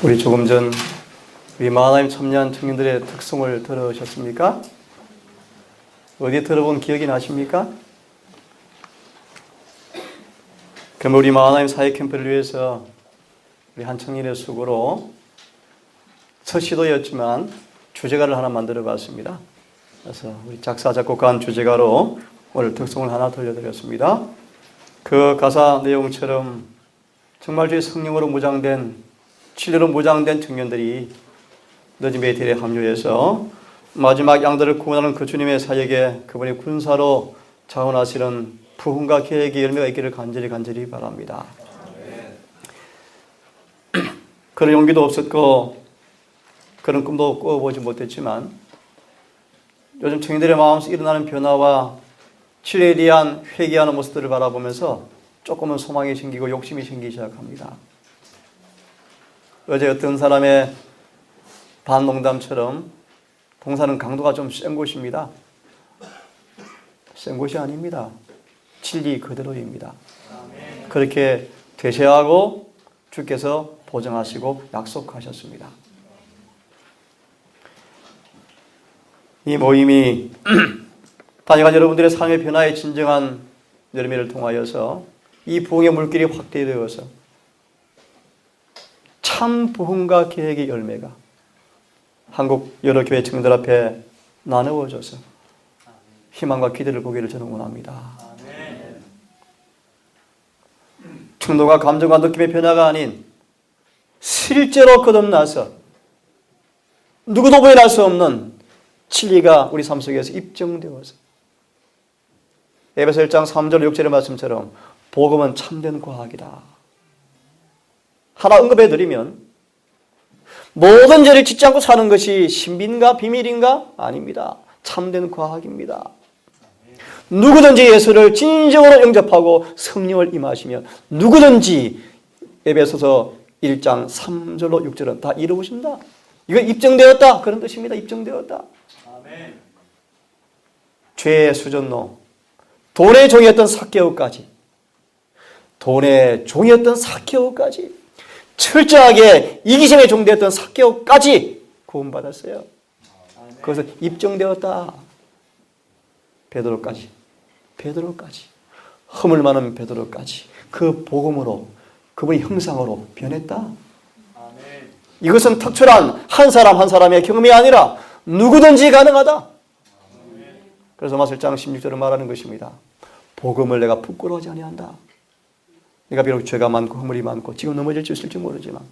우리 조금 전 우리 마하나임 참여한 청년들의 특성을 들으셨습니까? 어디 들어본 기억이 나십니까? 그럼 우리 마하나임 사회 캠프를 위해서 우리 한 청년의 수고로 첫 시도였지만 주제가를 하나 만들어 봤습니다. 그래서 우리 작사 작곡한 주제가로 오늘 특성을 하나 들려드렸습니다. 그 가사 내용처럼 정말 주의 성령으로 무장된 진리로 무장된 청년들이 늦은 베텔에 합류해서 마지막 양들을 구원하는 그 주님의 사역에 그분의 군사로 자원하시는 부흥과 계획의 열매가 있기를 간절히 바랍니다. 그런 용기도 없었고 그런 꿈도 꿔보지 못했지만 요즘 청년들의 마음속 일어나는 변화와 진리에 대한 회개하는 모습들을 바라보면서 조금은 소망이 생기고 욕심이 생기기 시작합니다. 어제 어떤 사람의 반농담처럼 동사는 강도가 좀 센 곳입니다. 센 곳이 아닙니다. 진리 그대로입니다. 그렇게 되셔야하고 주께서 보증하시고 약속하셨습니다. 이 모임이 다녀간 여러분들의 삶의 변화의 진정한 열매를 통하여서 이 부흥의 물길이 확대되어서 참 부흥과 계획의 열매가 한국 여러 교회 청년들 앞에 나누어져서 희망과 기대를 보기를 저는 원합니다. 충동과 감정과 느낌의 변화가 아닌 실제로 거듭나서 누구도 부인할 수 없는 진리가 우리 삶 속에서 입증되어서 에베소 1장 3절 6절의 말씀처럼 복음은 참된 과학이다. 하나 언급해 드리면 모든 죄를 짓지 않고 사는 것이 신비인가 비밀인가? 아닙니다. 참된 과학입니다. 누구든지 예수를 진정으로 영접하고 성령을 임하시면 누구든지 에베소서 1장 3절로 6절은 다 이루어진다. 이거 입증되었다. 그런 뜻입니다. 입증되었다. 아멘. 죄의 수전노, 돈의 종이었던 삭개오까지 철저하게 이기심에 종되었던 삭개오까지 구원받았어요. 그것은 입증되었다. 베드로까지 허물 많은 베드로까지 그 복음으로 그분의 형상으로 변했다. 이것은 특출한 한 사람 한 사람의 경험이 아니라 누구든지 가능하다. 그래서 로마서 1장 16절을 말하는 것입니다. 복음을 내가 부끄러워하지 아니한다. 내가 비록 죄가 많고 허물이 많고 지금 넘어질 수 있을지 모르지만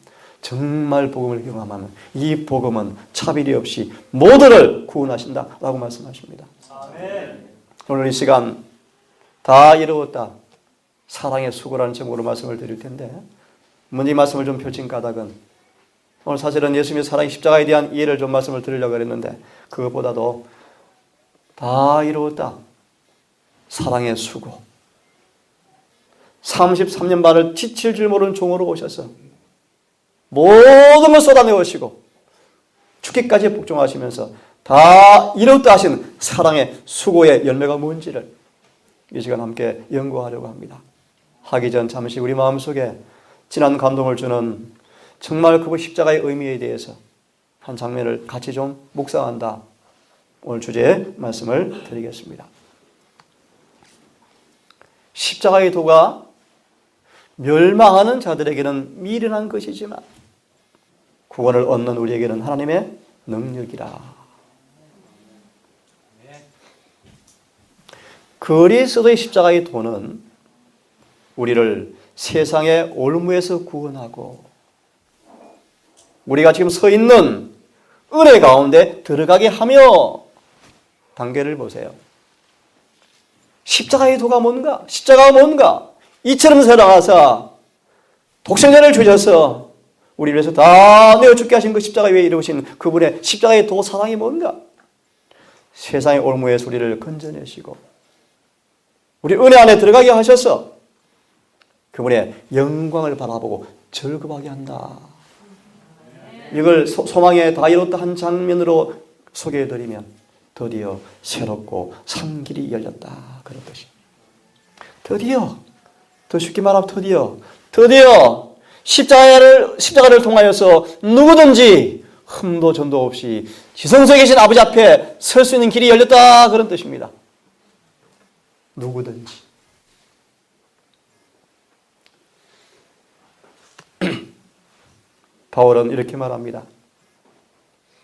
정말 복음을 경험하면 이 복음은 차별이 없이 모두를 구원하신다라고 말씀하십니다. 아멘. 오늘 이 시간 다 이루었다. 사랑의 수고라는 제목으로 말씀을 드릴 텐데 먼저 이 말씀을 좀 펼친 까닭은 오늘 사실은 예수님의 사랑의 십자가에 대한 이해를 좀 말씀을 드리려고 했는데 그것보다도 다 이루었다. 사랑의 수고. 33년 반을 지칠 줄 모르는 종으로 오셔서 모든 걸 쏟아내오시고 죽기까지 복종하시면서 다 이루었다 하신 사랑의 수고의 열매가 뭔지를 이 시간 함께 연구하려고 합니다. 하기 전 잠시 우리 마음속에 진한 감동을 주는 정말 그 십자가의 의미에 대해서 한 장면을 같이 좀 묵상한다. 오늘 주제의 말씀을 드리겠습니다. 십자가의 도가 멸망하는 자들에게는 미련한 것이지만 구원을 얻는 우리에게는 하나님의 능력이라. 그리스도의 십자가의 도는 우리를 세상의 올무에서 구원하고 우리가 지금 서 있는 은혜 가운데 들어가게 하며 단계를 보세요. 십자가의 도가 뭔가? 십자가가 뭔가? 이처럼 살아가서 독생자를 주셔서 우리 위해서 다 내어 죽게 하신 그 십자가 위에 이루신 그분의 십자가의 도 사랑이 뭔가? 세상의 올무에서 우리를 건져내시고 우리 은혜 안에 들어가게 하셔서 그분의 영광을 바라보고 즐거워하게 한다. 이걸 소망에 다 이뤘다 한 장면으로 소개해드리면 드디어 새롭고 산 길이 열렸다. 그런 뜻입니다. 드디어 더 쉽게 말하면 드디어 십자가를 통하여서 누구든지 흠도 점도 없이 지성소에 계신 아버지 앞에 설 수 있는 길이 열렸다, 그런 뜻입니다. 누구든지. 바울은 이렇게 말합니다.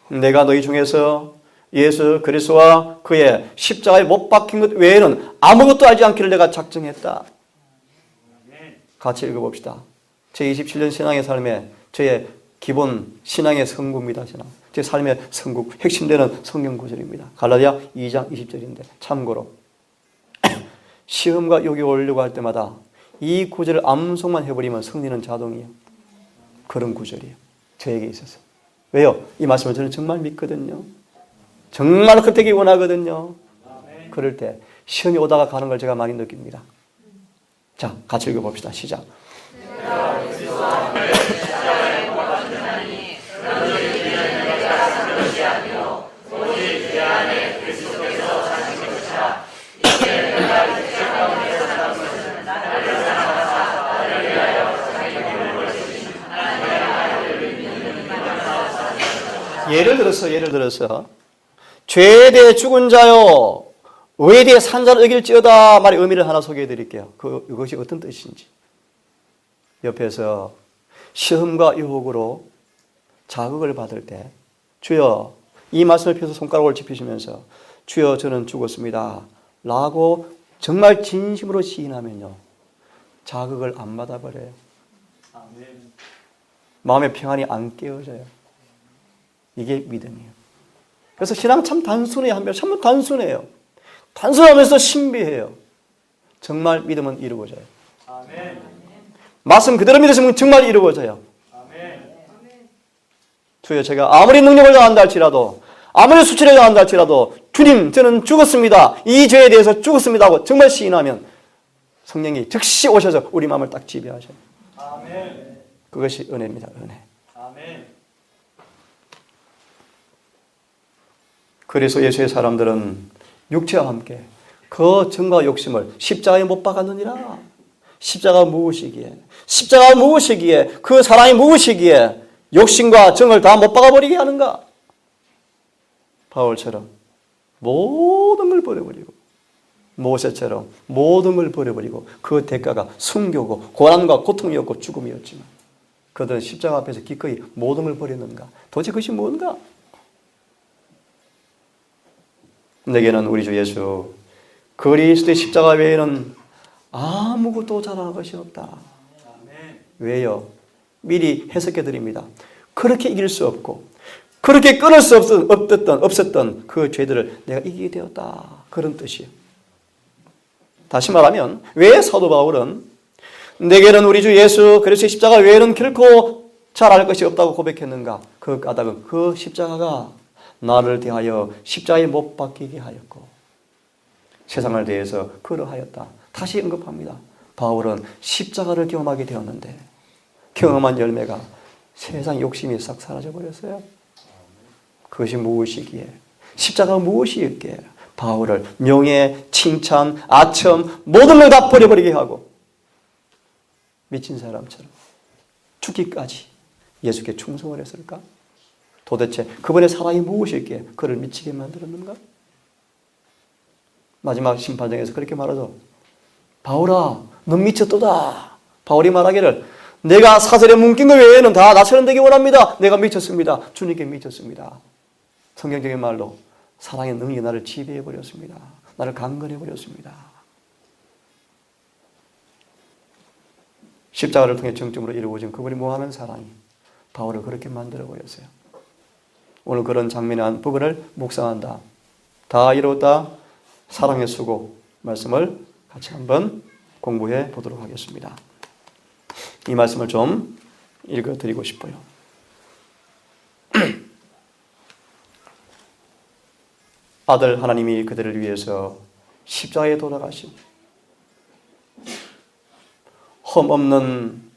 내가 너희 중에서 예수 그리스도와 그의 십자가에 못 박힌 것 외에는 아무것도 알지 않기를 내가 작정했다. 같이 읽어봅시다. 제27년 신앙의 삶에 저의 기본 신앙의 성구입니다. 제 삶의 성구, 핵심되는 성경 구절입니다. 갈라디아 2장 20절인데 참고로 시험과 욕이 오려고 할 때마다 이 구절을 암송만 해버리면 승리는 자동이에요. 그런 구절이에요. 저에게 있어서. 왜요? 이 말씀을 저는 정말 믿거든요. 정말 그렇게 원하거든요. 그럴 때 시험이 오다가 가는 걸 제가 많이 느낍니다. 자, 같이 읽어봅시다. 시작. 예를 들어서 죄에 대해 죽은 자요 의에 대해 산 자를 이길지어다 말의 의미를 하나 소개해 드릴게요. 그것이 어떤 뜻인지. 옆에서 시험과 유혹으로 자극을 받을 때 주여, 이 말씀을 펴서 손가락을 짚으시면서 주여 저는 죽었습니다 라고 정말 진심으로 시인하면요, 자극을 안 받아버려요. 마음의 평안이 안 깨어져요. 이게 믿음이에요. 그래서 신앙 참 단순해요. 한편 참 단순해요. 단순하면서 신비해요. 정말 믿음은 이루어져요. 아멘. 말씀 그대로 믿으시면 정말 이루어져요. 아멘. 주여, 제가 아무리 능력을 다한다 할지라도, 아무리 수치를 다한다 할지라도 주님 저는 죽었습니다, 이 죄에 대해서 죽었습니다 하고 정말 시인하면 성령이 즉시 오셔서 우리 마음을 딱 지배하셔요. 아멘. 그것이 은혜입니다. 은혜. 아멘. 그래서 예수의 사람들은 육체와 함께 그 정과 욕심을 십자가에 못 박았느니라. 십자가 무엇이기에, 십자가 무엇이기에, 그 사랑이 무엇이기에 욕심과 정을 다 못 박아버리게 하는가. 바울처럼 모든 걸 버려버리고, 모세처럼 모든 걸 버려버리고, 그 대가가 순교고 고난과 고통이었고 죽음이었지만 그들은 십자가 앞에서 기꺼이 모든 걸 버렸는가. 도대체 그것이 뭔가. 내게는 우리 주 예수 그리스도의 십자가 외에는 아무것도 잘하는 것이 없다. 왜요? 미리 해석해 드립니다. 그렇게 이길 수 없고 그렇게 끊을 수 없었던 그 죄들을 내가 이기게 되었다, 그런 뜻이에요. 다시 말하면 왜 사도 바울은 내게는 우리 주 예수 그리스도의 십자가 외에는 결코 잘할 것이 없다고 고백했는가? 그 까닭은 그 십자가가 나를 대하여 십자가에 못 박히게 하였고 세상을 대해서 그러하였다. 다시 언급합니다. 바울은 십자가를 경험하게 되었는데 경험한 열매가 세상 욕심이 싹 사라져버렸어요. 그것이 무엇이기에, 십자가가 무엇이었기에 바울을 명예, 칭찬, 아첨 모든 걸 다 버려버리게 하고 미친 사람처럼 죽기까지 예수께 충성을 했을까? 도대체 그분의 사랑이 무엇이었기에 그를 미치게 만들었는가? 마지막 심판장에서 그렇게 말하죠. 바울아, 넌 미쳤도다. 바울이 말하기를 내가 사슬에 묶인 것 외에는 다 나처럼 되기 원합니다. 내가 미쳤습니다. 주님께 미쳤습니다. 성경적인 말로 사랑의 능력이 나를 지배해버렸습니다. 나를 강건해버렸습니다. 십자가를 통해 정점으로 이루어진 그분이 뭐하는 사랑이 바울을 그렇게 만들어버렸어요. 오늘 그런 장면의 한 부분을 묵상한다. 다 이루었다. 사랑의 수고 말씀을 같이 한번 공부해 보도록 하겠습니다. 이 말씀을 좀 읽어드리고 싶어요. 아들 하나님이 그들을 위해서 십자가에 돌아가신 흠없는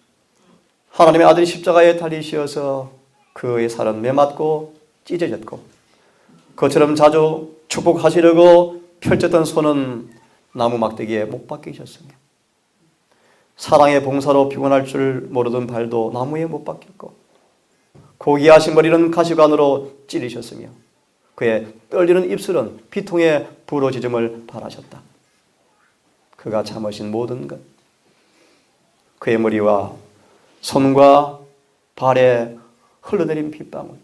하나님의 아들이 십자가에 달리시어서 그의 살은 매맞고 찢어졌고 그처럼 자주 축복하시려고 펼쳤던 손은 나무 막대기에 못 박히셨으며 사랑의 봉사로 피곤할 줄 모르던 발도 나무에 못 박혔고 고귀하신 머리는 가시관으로 찌르셨으며 그의 떨리는 입술은 비통의 부러지즘을 바라셨다. 그가 참으신 모든 것, 그의 머리와 손과 발에 흘러내린 핏방울,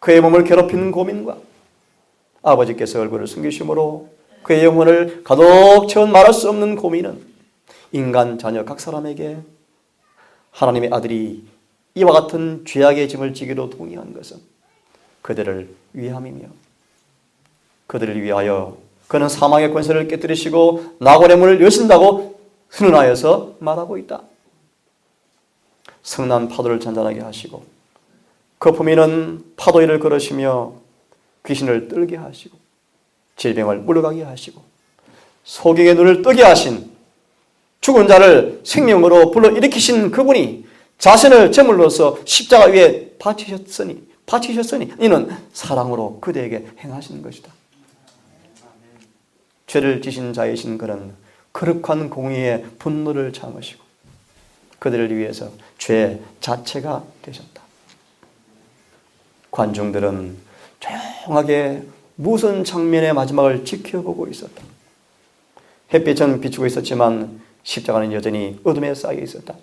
그의 몸을 괴롭히는 고민과 아버지께서 얼굴을 숨기심으로 그의 영혼을 가득 채운 말할 수 없는 고민은 인간 자녀 각 사람에게 하나님의 아들이 이와 같은 죄악의 짐을 지기로 동의한 것은 그들을 위함이며 그들을 위하여 그는 사망의 권세를 깨뜨리시고 낙원의 문을 여신다고 선언하여서 말하고 있다. 성난 파도를 잔잔하게 하시고 거품이는 파도 위를 걸으시며 귀신을 떨게 하시고 질병을 물러가게 하시고 소경의 눈을 뜨게 하신 죽은 자를 생명으로 불러일으키신 그분이 자신을 제물로서 십자가 위에 바치셨으니 이는 사랑으로 그대에게 행하신 것이다. 죄를 지신 자이신 그는 거룩한 공의의 분노를 참으시고 그들을 위해서 죄 자체가 되셨다. 관중들은 조용하게 무슨 장면의 마지막을 지켜보고 있었다. 햇빛은 비추고 있었지만 십자가는 여전히 어둠에 쌓여 있었다.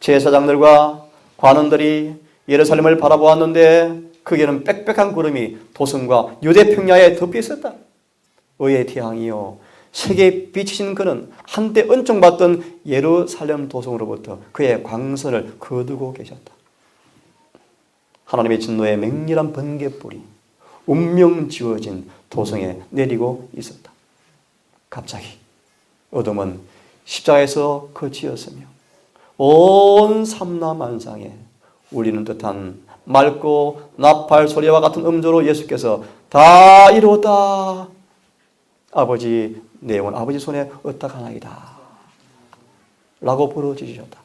제사장들과 관원들이 예루살렘을 바라보았는데 거기에는 빽빽한 구름이 도성과 유대 평야에 덮여 있었다. 의의 태양이요 세계에 비치신 그는 한때 은총받던 예루살렘 도성으로부터 그의 광선을 거두고 계셨다. 하나님의 진노의 맹렬한 번개불이 운명 지워진 도성에 내리고 있었다. 갑자기 어둠은 십자가에서 거치었으며 온 삼라만상에 울리는 듯한 맑고 나팔 소리와 같은 음조로 예수께서 다 이루었다. 아버지 내 영혼 아버지 손에 얻다가나이다 라고 부르짖으셨다.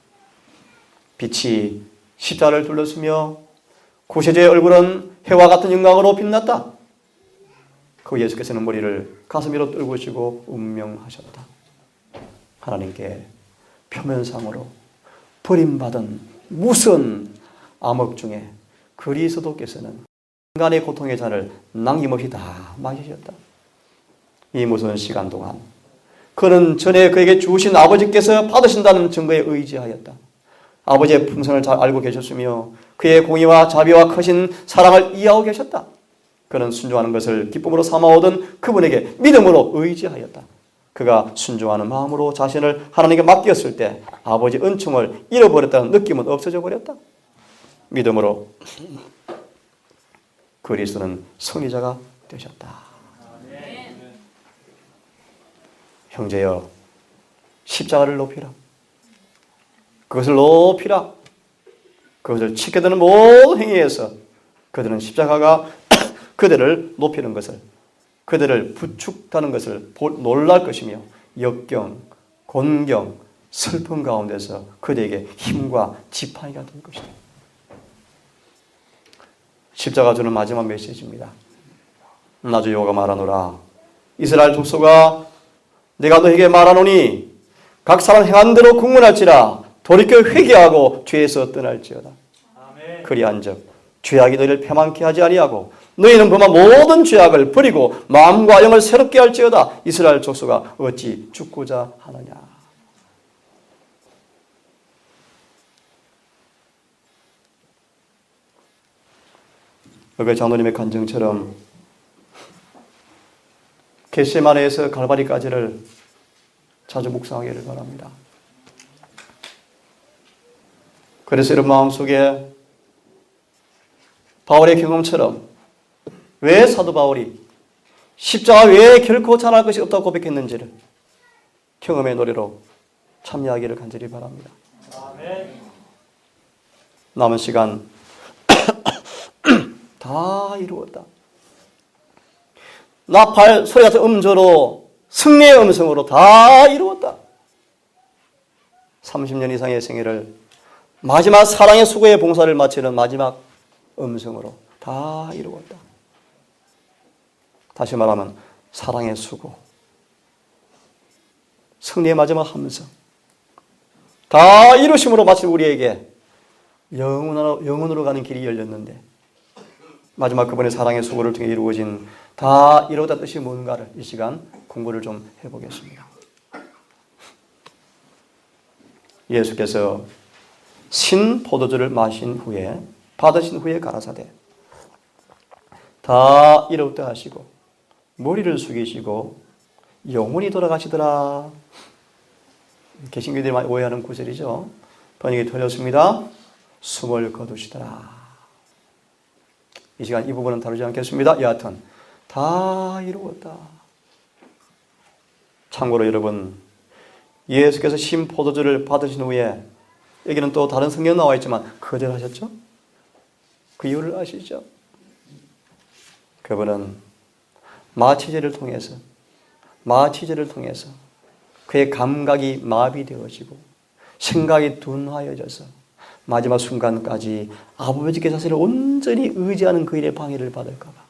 빛이 십자가를 둘렀으며 구세주의 얼굴은 해와 같은 영광으로 빛났다. 그 예수께서는 머리를 가슴 위로 떨구시고 운명하셨다. 하나님께 표면상으로 버림받은 무슨 암흑 중에 그리스도께서는 인간의 고통의 잔을 남김없이 다 마시셨다. 이 무서운 시간 동안 그는 전에 그에게 주신 아버지께서 받으신다는 증거에 의지하였다. 아버지의 품성을 잘 알고 계셨으며 그의 공의와 자비와 크신 사랑을 이해하고 계셨다. 그는 순종하는 것을 기쁨으로 삼아오던 그분에게 믿음으로 의지하였다. 그가 순종하는 마음으로 자신을 하나님께 맡겼을 때 아버지 은총을 잃어버렸다는 느낌은 없어져 버렸다. 믿음으로 그리스도는 승리자가 되셨다. 형제여, 십자가를 높이라. 그것을 높이라. 그것을 지켜드는 모든 행위에서 그들은 십자가가 그들을 높이는 것을, 그들을 부축하는 것을 놀랄 것이며 역경, 곤경, 슬픔 가운데서 그들에게 힘과 지팡이가 될 것이다. 십자가 주는 마지막 메시지입니다. 나주 여호와가 말하노라. 이스라엘 족속아, 내가 너에게 말하노니 각 사람 행한 대로 국문할지라 돌이켜 회개하고 죄에서 떠날지어다. 그리한즉 죄악이 너희를 패망케 하지 아니하고 너희는 범한 모든 죄악을 버리고 마음과 영을 새롭게 할지어다. 이스라엘 족속아 어찌 죽고자 하느냐. 여기 장로님의 간증처럼 겟세마네에서 갈바리까지를 자주 묵상하기를 바랍니다. 그래서 이런 마음속에 바울의 경험처럼 왜 사도 바울이 십자가 외에 결코 전할 것이 없다고 고백했는지를 경험의 노래로 참여하기를 간절히 바랍니다. 아멘. 남은 시간 다 이루었다. 나팔 소리 같은 음조로 승리의 음성으로 다 이루었다. 30년 이상의 생애를 마지막 사랑의 수고의 봉사를 마치는 마지막 음성으로 다 이루었다. 다시 말하면 사랑의 수고, 승리의 마지막 함성, 다 이루심으로 마치 우리에게 영원으로 가는 길이 열렸는데 마지막 그분의 사랑의 수고를 통해 이루어진 다 이루었다 뜻이 뭔가를 이 시간 공부를 좀 해보겠습니다. 예수께서 신 포도주를 마신 후에 받으신 후에 가라사대 다 이루었다 하시고 머리를 숙이시고 영원히 돌아가시더라. 개신교들이 많이 오해하는 구절이죠. 번역이 틀렸습니다. 숨을 거두시더라. 이 시간 이 부분은 다루지 않겠습니다. 여하튼 다 이루었다. 참고로 여러분, 예수께서 신 포도주를 받으신 후에 여기는 또 다른 성경 나와 있지만 거절하셨죠? 그 이유를 아시죠? 그분은 마취제를 통해서 그의 감각이 마비되어지고 생각이 둔하여져서 마지막 순간까지 아버지께 자신을 온전히 의지하는 그 일에 방해를 받을까 봐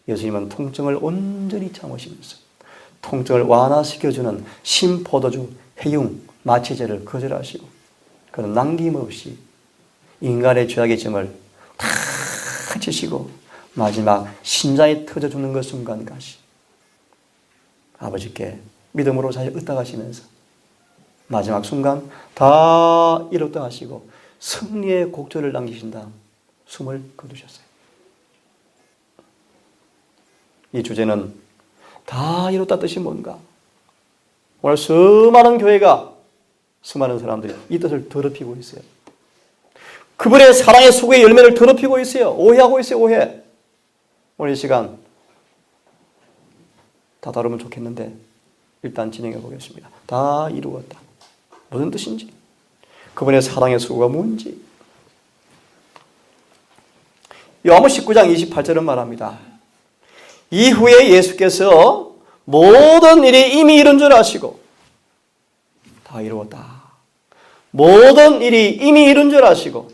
예수님은 통증을 온전히 참으시면서 통증을 완화시켜주는 신포도주, 해융, 마취제를 거절하시고 그는 남김없이 인간의 죄악의 짐을 다 지시고 마지막 심장이 터져 죽는 그 순간까지 아버지께 믿음으로 자신을 의탁하시면서 마지막 순간 다 이뤘다 하시고 승리의 곡절을 남기신 다음 숨을 거두셨어요. 이 주제는 다 이뤘다 뜻이 뭔가? 오늘 수많은 교회가 수많은 사람들이 이 뜻을 더럽히고 있어요. 그분의 사랑의 수고의 열매를 더럽히고 있어요. 오해하고 있어요. 오해. 오늘 이 시간 다 다루면 좋겠는데 일단 진행해 보겠습니다. 다 이루었다. 무슨 뜻인지, 그분의 사랑의 수고가 뭔지. 요한복음 19장 28절은 말합니다. 이후에 예수께서 모든 일이 이미 이룬 줄 아시고 다 이루었다. 모든 일이 이미 이룬 줄 아시고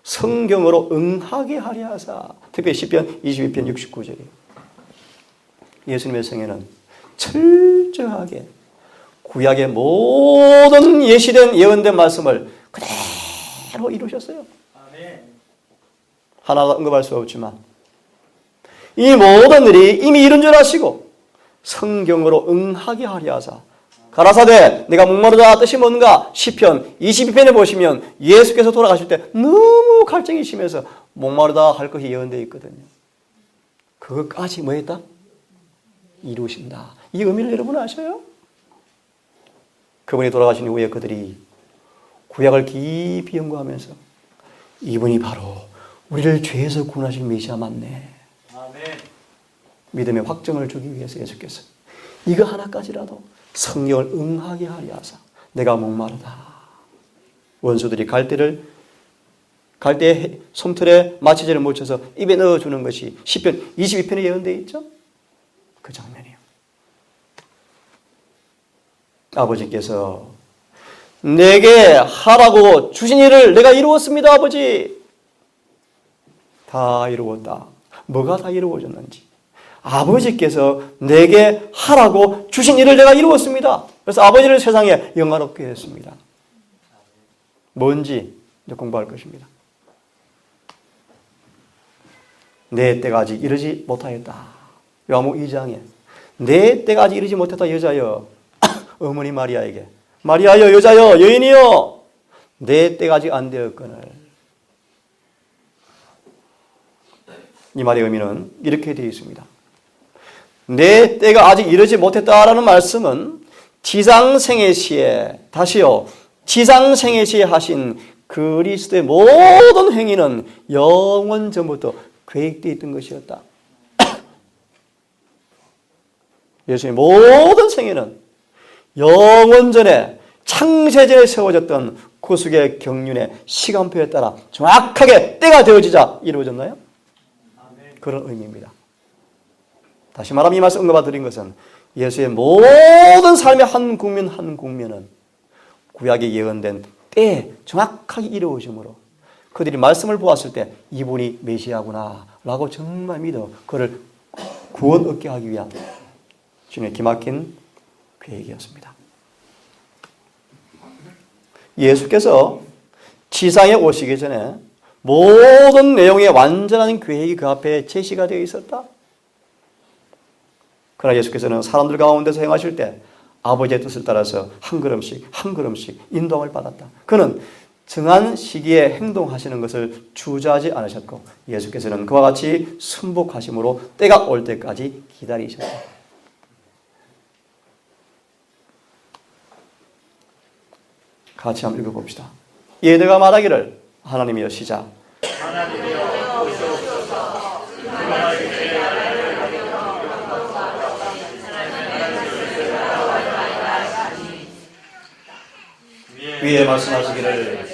성경으로 응하게 하려 하사. 특별히 시편 22편 69절이에요. 예수님의 생애는 철저하게 구약의 모든 예시된 예언된 말씀을 그대로 이루셨어요. 하나 언급할 수 없지만 이 모든 일이 이미 이룬 줄 아시고 성경으로 응하게 하려 하사. 가라사대 내가 목마르다 뜻이 뭔가? 시편 22편에 보시면 예수께서 돌아가실 때 너무 갈증이 심해서 목마르다 할 것이 예언되어 있거든요. 그것까지 뭐 했다? 이루신다. 이 의미를 여러분 아셔요? 그분이 돌아가신 후에 그들이 구약을 깊이 연구하면서 이분이 바로 우리를 죄에서 구원하실 메시아 맞네. 아멘. 믿음의 확정을 주기 위해서 예수께서 이거 하나까지라도 성령을 응하게 하려 하사 내가 목마르다. 원수들이 갈대의 솜털에 마취제를 묻혀서 입에 넣어주는 것이 시편 22편에 예언되어 있죠? 그 장면이요. 아버지께서 내게 하라고 주신 일을 내가 이루었습니다. 아버지. 다 이루었다. 뭐가 다 이루어졌는지. 아버지께서 내게 하라고 주신 일을 내가 이루었습니다. 그래서 아버지를 세상에 영화롭게 했습니다. 뭔지 이제 공부할 것입니다. 내 때가 아직 이르지 못하였다. 요한복음 2장에 내 때가 아직 이르지 못했다. 여자여 어머니 마리아에게 마리아여 여자여 여인이여 내 때가 아직 안 되었거늘. 이 말의 의미는 이렇게 되어 있습니다. 내 때가 아직 이르지 못했다라는 말씀은 지상생애 시에 다시요 지상생애 시에 하신 그리스도의 모든 행위는 영원 전부터 계획되어 있던 것이었다. 예수의 모든 생애는 영원 전에 창세전에 세워졌던 구속의 경륜의 시간표에 따라 정확하게 때가 되어지자 이루어졌나요? 그런 의미입니다. 다시 말하면 이 말씀 언급해 드린 것은 예수의 모든 삶의 한 국면 한 국면은 구약에 예언된 때에 정확하게 이루어짐으로 그들이 말씀을 보았을 때 이분이 메시아구나 라고 정말 믿어 그를 구원 얻게 하기 위한 주님의 기막힌 계획이었습니다. 예수께서 지상에 오시기 전에 모든 내용의 완전한 계획이 그 앞에 제시가 되어 있었다. 그러나 예수께서는 사람들 가운데서 행하실 때 아버지의 뜻을 따라서 한 걸음씩 한 걸음씩 인도함을 받았다. 그는 정한 시기에 행동하시는 것을 주저하지 않으셨고 예수께서는 그와 같이 순복하심으로 때가 올 때까지 기다리셨다. 같이 한번 읽어봅시다. 예드가 말하기를 하나님이여 시작. 하나님이여 보시옵소서. 위에 말씀하시기를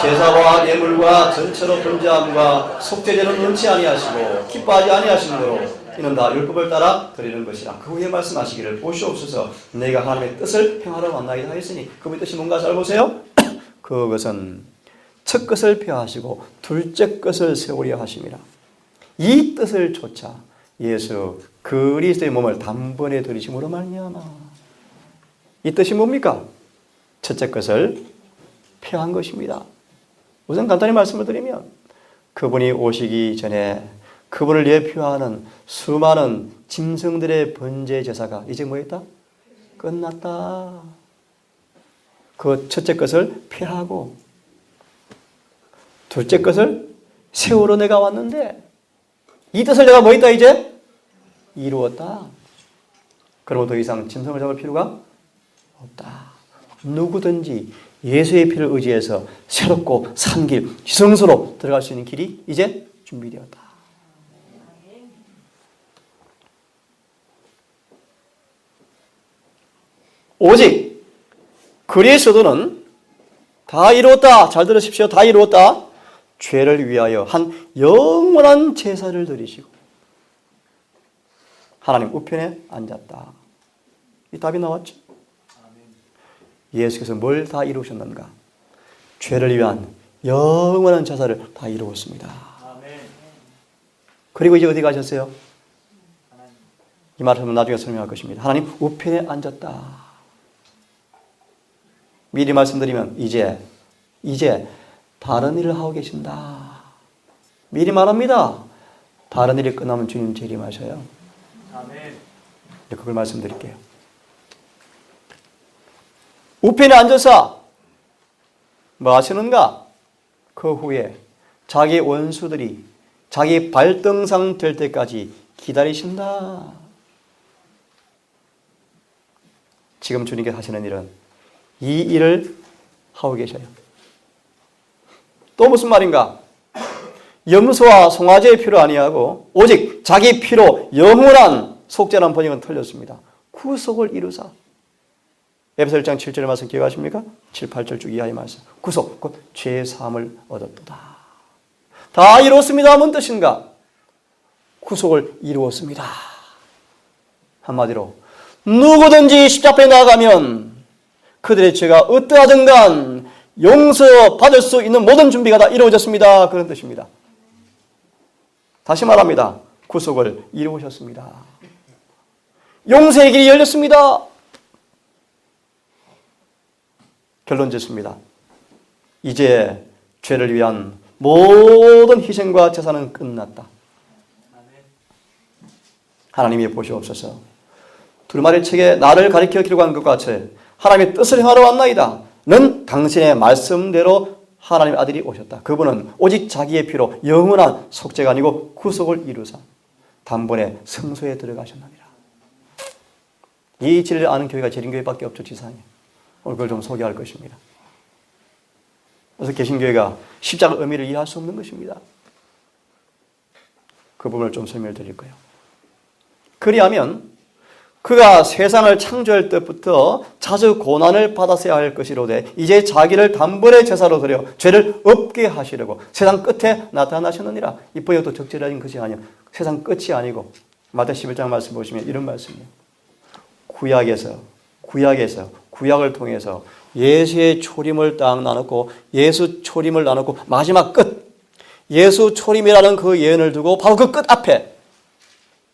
제사와 예물과 전체로 번제함과 속죄제는 넣지 아니하시고 기뻐하지 아니하시므로 이는 다 율법을 따라 드리는 것이라. 그 후에 말씀하시기를 보시옵소서. 내가 하나님의 뜻을 행하러 왔나이다 했으니 그분의 뜻이 뭔가 잘 보세요. 그것은 첫 것을 폐하시고 둘째 것을 세우려 하심이라. 이 뜻을 좇아 예수 그리스도의 몸을 단번에 들이심으로 말미암아. 이 뜻이 뭡니까? 첫째 것을 폐한 것입니다. 우선 간단히 말씀을 드리면 그분이 오시기 전에 그분을 예표하는 수많은 짐승들의 번제 제사가 이제 뭐했다? 끝났다. 그 첫째 것을 폐하고 둘째 것을 세우러 내가 왔는데 이 뜻을 내가 뭐했다 이제? 이루었다. 그러고 더 이상 짐승을 잡을 필요가 없다. 누구든지 예수의 피를 의지해서 새롭고 산 길, 지성소로 들어갈 수 있는 길이 이제 준비되었다. 오직 그리스도는 다 이루었다. 잘 들으십시오. 다 이루었다. 죄를 위하여 한 영원한 제사를 드리시고 하나님 우편에 앉았다. 이 답이 나왔죠. 예수께서 뭘 다 이루셨는가? 죄를 위한 영원한 제사를 다 이루었습니다. 그리고 이제 어디 가셨어요? 이 말씀은 나중에 설명할 것입니다. 하나님 우편에 앉았다. 미리 말씀드리면 이제 다른 일을 하고 계신다. 미리 말합니다. 다른 일이 끝나면 주님 재림하셔요. 그걸 말씀드릴게요. 우편에 앉아서 뭐 하시는가? 그 후에 자기 원수들이 자기 발등상 될 때까지 기다리신다. 지금 주님께서 하시는 일은 이 일을 하고 계셔요. 또 무슨 말인가? 염소와 송아지의 피로 아니하고 오직 자기 피로 영원한 속죄라는 번역은 틀렸습니다. 구속을 이루사. 에베소 1장 7절의 말씀 기억하십니까? 7, 8절 쭉 이하의 말씀. 구속, 곧 죄의 사함을 얻었도다. 다 이루었습니다. 뭔 뜻인가? 구속을 이루었습니다. 한마디로 누구든지 십자가에 나아가면 그들의 죄가 어떠하든 간 용서받을 수 있는 모든 준비가 다 이루어졌습니다. 그런 뜻입니다. 다시 말합니다. 구속을 이루셨습니다. 용서의 길이 열렸습니다. 결론 짓습니다. 이제 죄를 위한 모든 희생과 제사는 끝났다. 하나님이 보시옵소서. 두루마리 책에 나를 가리켜 기록한 것 같이 하나님의 뜻을 행하러 왔나이다. 는 당신의 말씀대로 하나님의 아들이 오셨다. 그분은 오직 자기의 피로 영원한 속죄가 아니고 구속을 이루사 단번에 성소에 들어가셨느니라. 이 진리를 아는 교회가 재림교회밖에 없죠. 지상에. 오늘 그걸 좀 소개할 것입니다. 그래서 개신교회가 십자가 의미를 이해할 수 없는 것입니다. 그 부분을 좀 설명을 드릴 거예요. 그리하면 그가 세상을 창조할 때부터 자주 고난을 받았어야 할 것이로되 이제 자기를 단번에 제사로 드려 죄를 없게 하시려고 세상 끝에 나타나셨느니라. 이 번역도 적절한 것이 아니요 세상 끝이 아니고 마태 11장 말씀 보시면 이런 말씀이에요. 구약을 통해서 예수의 초림을 딱 나눴고 예수 초림을 나눴고 마지막 끝 예수 초림이라는 그 예언을 두고 바로 그 끝 앞에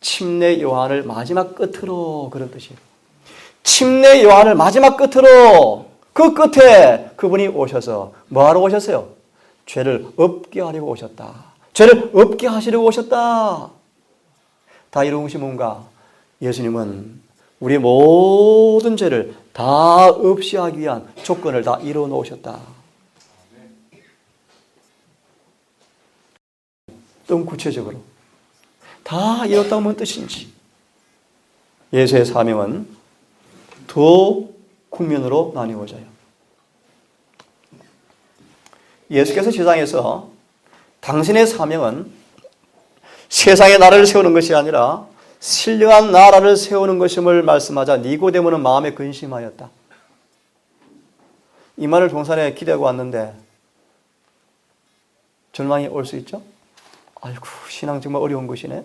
침례 요한을 마지막 끝으로 그런 뜻이에요. 침례 요한을 마지막 끝으로 그 끝에 그분이 오셔서 뭐하러 오셨어요? 죄를 없게 하려고 오셨다. 죄를 없게 하시려고 오셨다. 다 이루은 것이 뭔가? 예수님은 우리의 모든 죄를 다 없이 하기 위한 조건을 다 이루어 놓으셨다. 좀 구체적으로 다 이뤘다고 뭔 뜻인지. 예수의 사명은 두 국면으로 나뉘어져요. 예수께서 세상에서 당신의 사명은 세상에 나라를 세우는 것이 아니라 신령한 나라를 세우는 것임을 말씀하자 니고데모는 마음에 근심하였다. 이 말을 동산에 기대하고 왔는데 절망이 올 수 있죠? 아이고, 신앙 정말 어려운 것이네.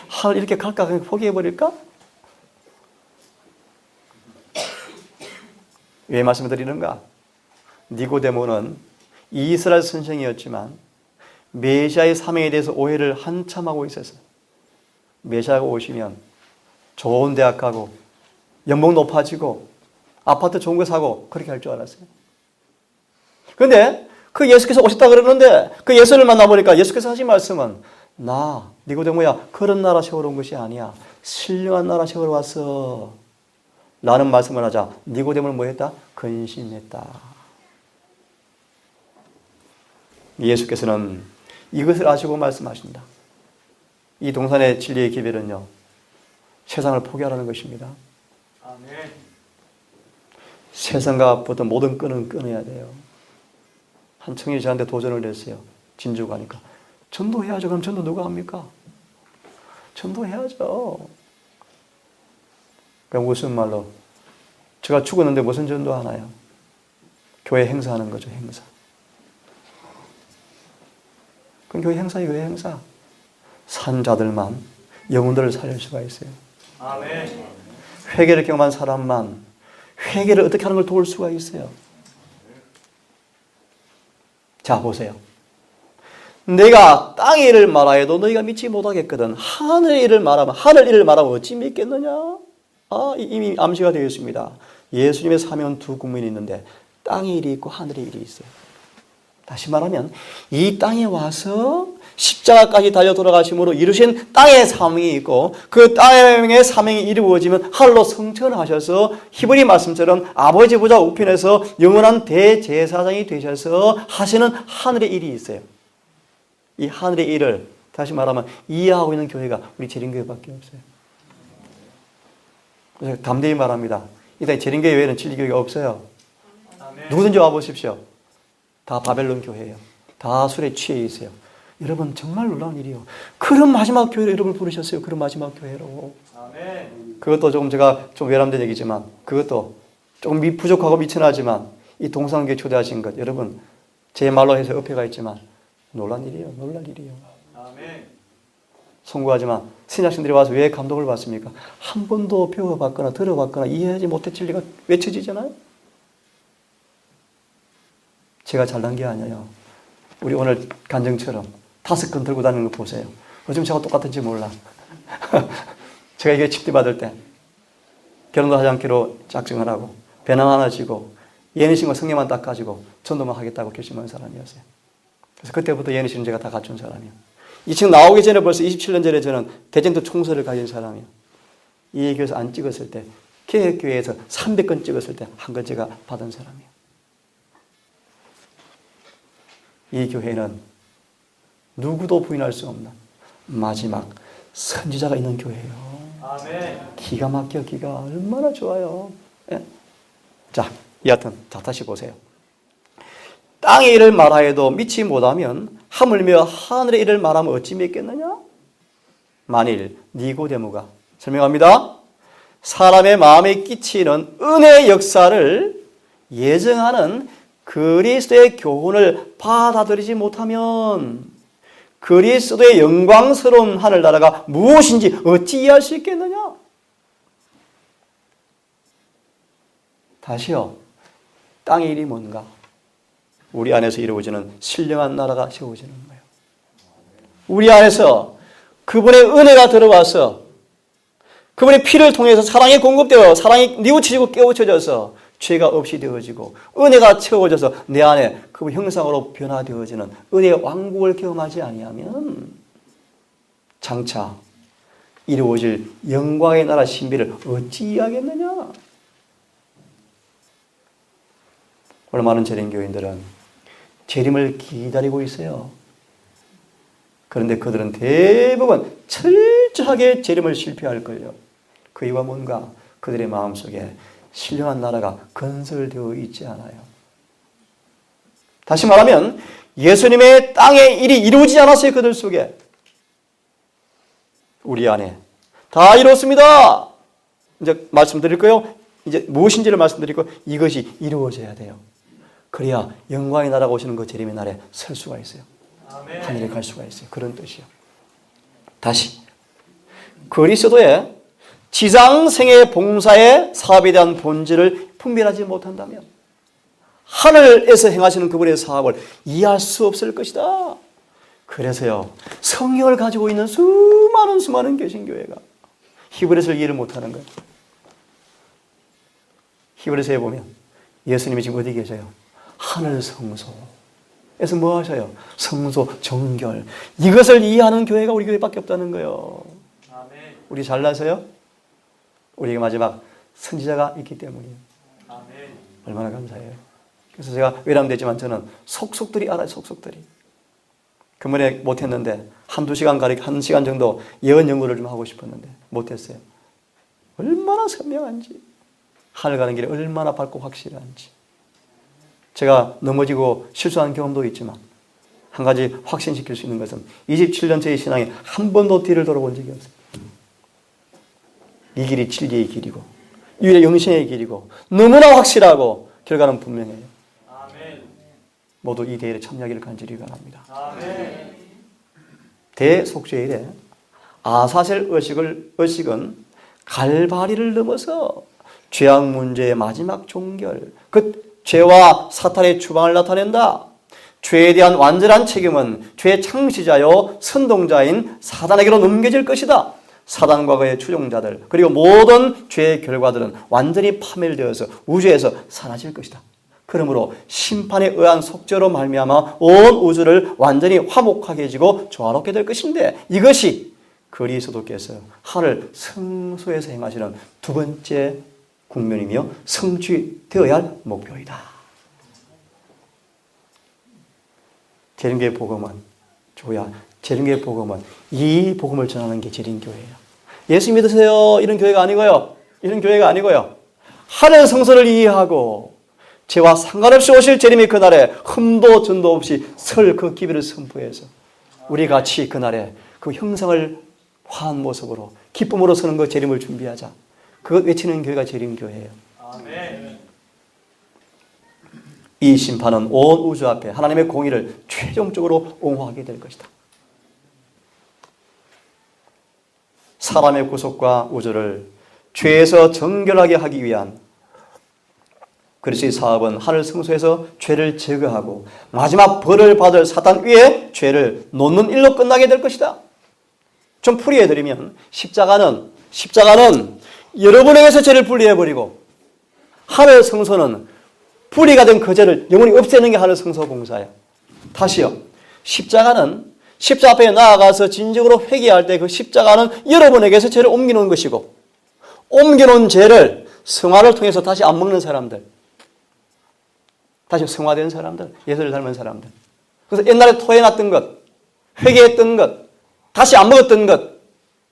하늘 이렇게 갈까? 그냥 포기해버릴까? 왜 말씀을 드리는가? 니고데모는 이스라엘 선생이었지만 메시아의 사명에 대해서 오해를 한참 하고 있었어요. 메시아가 오시면 좋은 대학 가고 연봉 높아지고 아파트 좋은 거 사고 그렇게 할 줄 알았어요. 그런데 그 예수께서 오셨다 그러는데 그 예수를 만나보니까 예수께서 하신 말씀은 나 니고데모야 그런 나라 세우러 온 것이 아니야. 신령한 나라 세우러 왔어. 라는 말씀을 하자 니고데모는 뭐 했다? 근심했다. 예수께서는 이것을 아시고 말씀하신다. 이 동산의 진리의 기별은요, 세상을 포기하라는 것입니다. 아멘. 세상과 붙은 모든 끈은 끊어야 돼요. 한 청년이 저한테 도전을 했어요. 진주 가니까. 전도해야죠. 그럼 전도 누가 합니까? 전도해야죠. 그럼 무슨 말로? 제가 죽었는데 무슨 전도 하나요? 교회 행사하는 거죠, 행사. 그럼 교회 행사예요, 교회 행사. 산 자들만 영혼들을 살릴 수가 있어요. 아멘. 회개를 경험한 사람만 회개를 어떻게 하는 걸 도울 수가 있어요. 자, 보세요. 내가 땅의 일을 말하여도 너희가 믿지 못하겠거든. 하늘의 일을 말하면, 하늘 일을 말하면 어찌 믿겠느냐? 이미 암시가 되어 있습니다. 예수님의 사명은 두 국면이 있는데 땅의 일이 있고 하늘의 일이 있어요. 다시 말하면 이 땅에 와서 십자가까지 달려 돌아가심으로 이루신 땅의 사명이 있고 그 땅의 사명이 이루어지면 하늘로 승천하셔서 히브리 말씀처럼 아버지 보좌 우편에서 영원한 대제사장이 되셔서 하시는 하늘의 일이 있어요. 이 하늘의 일을 다시 말하면 이해하고 있는 교회가 우리 재림교회밖에 없어요. 그래서 담대히 말합니다. 이 땅에 재림교회 외에는 진리교회가 없어요. 아멘. 누구든지 와보십시오. 다 바벨론 교회예요. 다 술에 취해 있어요. 여러분 정말 놀라운 일이요. 그런 마지막 교회로 여러분을 부르셨어요. 그런 마지막 교회로. 아멘. 그것도 조금 제가 좀 외람된 얘기지만 그것도 조금 부족하고 미천하지만 이 동산교회 초대하신 것 여러분 제 말로 해서 어폐가 있지만 놀란 일이에요. 놀랄 일이에요. 아멘. 송구하지만 신학생들이 와서 왜 감동을 받습니까? 한 번도 배워봤거나 들어봤거나 이해하지 못했 진리가 외쳐지잖아요. 제가 잘난 게 아니에요. 우리 오늘 간증처럼 5건 들고 다니는 거 보세요. 요즘 저하고 똑같은지 몰라. 제가 이게 집대 받을 때 결혼도 하지 않기로 작정을 하고 배낭 하나 쥐고 예니신과 성령만 딱 가지고 전도만 하겠다고 결심한 사람이었어요. 그래서 그때부터 예니신은 제가 다 갖춘 사람이에요. 2층 나오기 전에 벌써 27년 전에 저는 대전도 총서를 가진 사람이에요. 이 얘기에서 안 찍었을 때 개혁교회에서 300건 찍었을 때 한 건 제가 받은 사람이에요. 이 교회는 누구도 부인할 수 없는 마지막 선지자가 있는 교회예요. 아멘. 기가 막혀 기가 얼마나 좋아요. 예. 자, 여하튼 자 다시 보세요. 땅의 일을 말하여도 믿지 못하면 하물며 하늘의 일을 말하면 어찌 믿겠느냐? 만일 니고데모가 설명합니다. 사람의 마음에 끼치는 은혜의 역사를 예정하는 그리스도의 교훈을 받아들이지 못하면 그리스도의 영광스러운 하늘나라가 무엇인지 어찌 이해할 수 있겠느냐? 다시요. 땅의 일이 뭔가? 우리 안에서 이루어지는 신령한 나라가 세워지는 거예요. 우리 안에서 그분의 은혜가 들어와서 그분의 피를 통해서 사랑이 공급되어 사랑이 뉘우쳐지고 깨우쳐져서 죄가 없이 되어지고 은혜가 채워져서 내 안에 그 형상으로 변화되어지는 은혜의 왕국을 경험하지 아니하면 장차 이루어질 영광의 나라 신비를 어찌 이해하겠느냐? 오늘 많은 재림교인들은 재림을 기다리고 있어요. 그런데 그들은 대부분 철저하게 재림을 실패할 걸요. 그 이유가 뭔가? 그들의 마음속에 신령한 나라가 건설되어 있지 않아요. 다시 말하면 예수님의 땅의 일이 이루어지지 않았어요. 그들 속에. 우리 안에 다 이뤘습니다. 이제 말씀드릴 거요. 이제 무엇인지를 말씀드리고 이것이 이루어져야 돼요. 그래야 영광의 나라가 오시는 그 재림의 날에 설 수가 있어요. 아멘. 하늘에 갈 수가 있어요. 그런 뜻이요. 다시 그리스도의 지상생애 봉사의 사업에 대한 본질을 분별하지 못한다면 하늘에서 행하시는 그분의 사업을 이해할 수 없을 것이다. 그래서요, 성령을 가지고 있는 수많은 개신교회가 히브리서를 이해를 못하는 거예요. 히브리서에 보면 예수님이 지금 어디 계세요? 하늘 성소에서 뭐 하셔요? 성소 정결. 이것을 이해하는 교회가 우리 교회밖에 없다는 거예요. 아멘. 우리 잘나서요? 우리가 마지막 선지자가 있기 때문이에요. 아멘. 얼마나 감사해요. 그래서 제가 외람되지만 저는 속속들이 알아요. 속속들이. 그번에 못했는데 한두 시간 가리고 1시간 정도 예언 연구를 좀 하고 싶었는데 못했어요. 얼마나 선명한지, 하늘 가는 길이 얼마나 밝고 확실한지. 제가 넘어지고 실수한 경험도 있지만 한 가지 확신시킬 수 있는 것은 27년째의 신앙에 한 번도 뒤를 돌아본 적이 없어요. 이 길이 진리의 길이고 유일의 영생의 길이고 너무나 확실하고 결과는 분명해요. 아멘. 모두 이 대회에 참여하기를 간절히 바랍니다. 아멘. 대속죄일에 아사셀 의식은 갈바리를 넘어서 죄악 문제의 마지막 종결, 그 죄와 사탄의 추방을 나타낸다. 죄에 대한 완전한 책임은 죄의 창시자요 선동자인 사단에게로 넘겨질 것이다. 사단과 그의 추종자들 그리고 모든 죄의 결과들은 완전히 파멸되어서 우주에서 사라질 것이다. 그러므로 심판에 의한 속죄로 말미암아 온 우주를 완전히 화목하게 해지고 조화롭게 될 것인데 이것이 그리스도께서 하늘 성소에서 행하시는 두 번째 국면이며 성취되어야 할 목표이다. 재림교회 복음은 재림교회 복음은 이 복음을 전하는 게 재림교회예요. 예수 믿으세요 이런 교회가 아니고요. 이런 교회가 아니고요. 하늘 성소를 이해하고 죄와 상관없이 오실 재림의 그날에 흠도 전도 없이 설 그 기별을 선포해서 우리 같이 그날에 그 형상을 화한 모습으로 기쁨으로 서는 그 재림을 준비하자. 그것 외치는 교회가 재림교회예요. 아멘. 이 심판은 온 우주 앞에 하나님의 공의를 최종적으로 옹호하게 될 것이다. 사람의 구속과 우주를 죄에서 정결하게 하기 위한 그리스도의 사업은 하늘 성소에서 죄를 제거하고 마지막 벌을 받을 사단 위에 죄를 놓는 일로 끝나게 될 것이다. 좀 풀이해드리면 십자가는 여러분에게서 죄를 분리해버리고 하늘 성소는 분리가 된 그 죄를 영원히 없애는 게 하늘 성소 봉사예요. 다시요. 십자가는 십자 앞에 나아가서 진정으로 회개할 때 그 십자가는 여러분에게서 죄를 옮겨놓은 것이고 옮겨놓은 죄를 성화를 통해서 다시 안 먹는 사람들, 다시 성화된 사람들, 예수를 닮은 사람들. 그래서 옛날에 토해놨던 것, 회개했던 것, 다시 안 먹었던 것,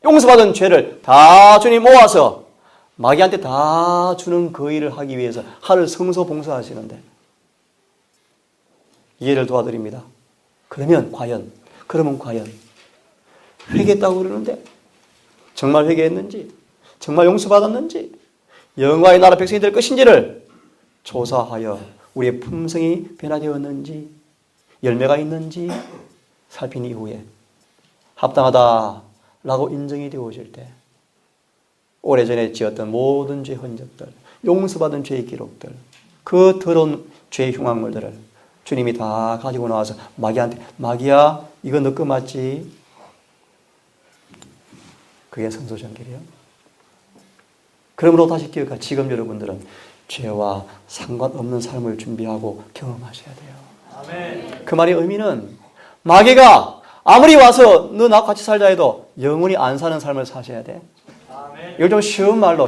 용서받은 죄를 다 주님 모아서 마귀한테 다 주는 그 일을 하기 위해서 하늘 성소 봉사하시는데 이해를 도와드립니다. 그러면 과연 회개했다고 그러는데 정말 회개했는지, 정말 용서받았는지, 영광의 나라 백성이 될 것인지를 조사하여 우리의 품성이 변화되었는지, 열매가 있는지 살핀 이후에 합당하다라고 인정이 되어질 때 오래전에 지었던 모든 죄 흔적들, 용서받은 죄의 기록들, 그 더러운 죄의 흉악물들을 주님이 다 가지고 나와서 마귀한테, 마귀야 이거 너 거 맞지? 그게 성소정결이에요. 그러므로 다시 기억하, 지금 여러분들은 죄와 상관없는 삶을 준비하고 경험하셔야 돼요. 아멘. 그 말의 의미는 마귀가 아무리 와서 너 나와 같이 살자 해도 영원히 안 사는 삶을 사셔야 돼. 아멘. 이걸 좀 쉬운 말로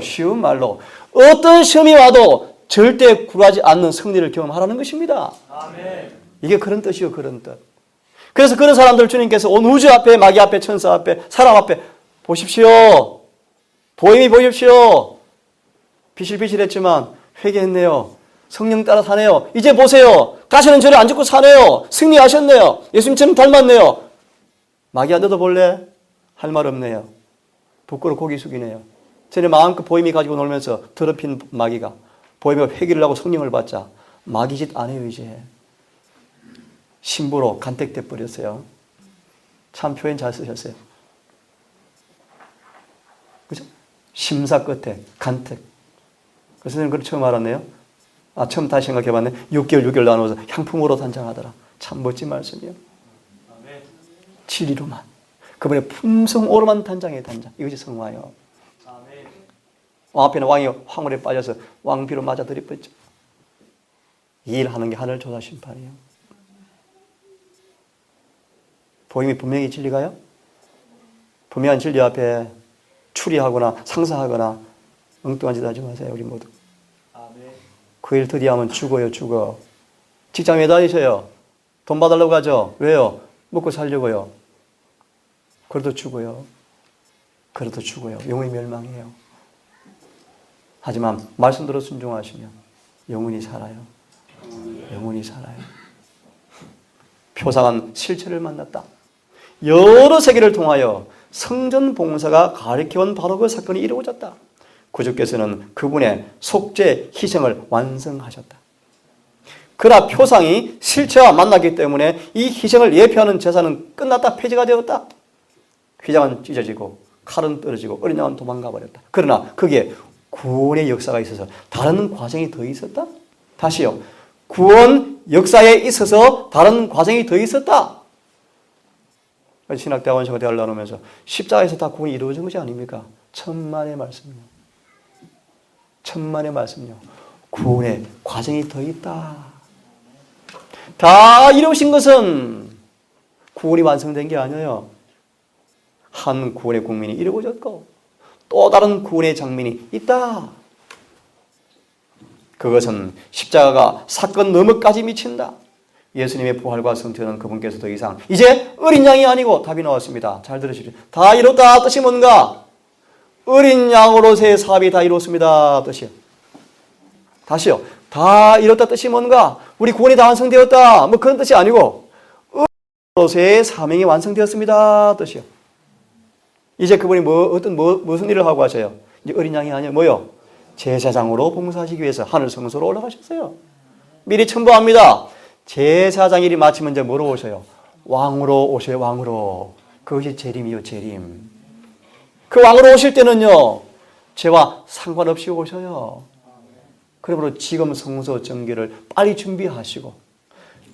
어떤 시험이 와도 절대 굴하지 않는 승리를 경험하라는 것입니다. 아멘. 이게 그런 뜻이요, 그런 뜻. 그래서 그런 사람들 주님께서 온 우주 앞에, 마귀 앞에, 천사 앞에, 사람 앞에 보십시오. 보임이 보십시오. 비실비실했지만 회개했네요. 성령 따라 사네요. 이제 보세요. 가시는 죄를 안 짓고 사네요. 승리하셨네요. 예수님처럼 닮았네요. 마귀야, 너도 볼래? 할 말 없네요. 부끄러워 고개 숙이네요. 전에 마음껏 보임이 가지고 놀면서 더럽힌 마귀가 보임이 회개를 하고 성령을 받자 마귀 짓 안 해요. 이제 신부로 간택돼 버렸어요. 참 표현 잘 쓰셨어요. 그죠? 심사 끝에 간택. 그래서 저는 그걸 처음 알았네요. 처음 다시 생각해봤네. 6개월 나눠서 향품으로 단장하더라. 참 멋진 말씀이에요. 아멘. 진리로만. 그분의 품성오로만 단장해 단장. 이것이 성화요. 아멘. 앞에는 왕이 황홀에 빠져서 왕비로 맞아 들이댔죠. 이 일하는 게 하늘 조사 심판이에요. 보임이 분명히 진리가요? 분명한 진리 앞에 추리하거나 상사하거나 엉뚱한 짓 하지 마세요. 우리 모두. 아멘. 그 일 드디어하면 죽어요. 죽어. 직장 왜 다니셔요? 돈 받으려고 가죠? 왜요? 먹고 살려고요. 그래도 죽어요. 그래도 죽어요. 영원히 멸망해요. 하지만 말씀대로 순종하시면 영원히 살아요. 영원히 살아요. 표상한 실체를 만났다. 여러 세계를 통하여 성전 봉사가 가르쳐온 바로 그 사건이 이루어졌다. 구주께서는 그분의 속죄 희생을 완성하셨다. 그러나 표상이 실체와 만났기 때문에 이 희생을 예표하는 제사는 끝났다. 폐지가 되었다. 휘장은 찢어지고 칼은 떨어지고 어린 양은 도망가 버렸다. 그러나 거기에 구원의 역사가 있어서 다른 과정이 더 있었다. 다시요. 구원 역사에 있어서 다른 과정이 더 있었다. 신학대학원생과 대화를 나누면서 십자가에서 다 구원이 이루어진 것이 아닙니까? 천만의 말씀이요. 천만의 말씀이요. 구원의 과정이 더 있다. 다 이루신 것은 구원이 완성된 게 아니에요. 한 구원의 국민이 이루어졌고 또 다른 구원의 장면이 있다. 그것은 십자가가 사건 너머까지 미친다. 예수님의 부활과 성취는 그분께서 더 이상 이제 어린 양이 아니고 답이 나왔습니다. 잘 들으십시오. 다 이뤘다 뜻이 뭔가? 어린 양으로서의 사업이 다 이뤘습니다 뜻이요. 다시요. 다 이뤘다 뜻이 뭔가? 우리 구원이 다 완성되었다 뭐 그런 뜻이 아니고 어린 양으로서의 사명이 완성되었습니다 뜻이요. 이제 그분이 무슨 일을 하고 하셔요? 이제 어린 양이 아니에요. 뭐요? 제사장으로 봉사하시기 위해서 하늘 성소로 올라가셨어요. 미리 첨부합니다. 제사장 일이 마치면 이제 뭐로 오셔요? 왕으로 오셔요. 왕으로. 그것이 재림이요. 재림. 그 왕으로 오실 때는요. 죄와 상관없이 오셔요. 그러므로 지금 성소 정결을 빨리 준비하시고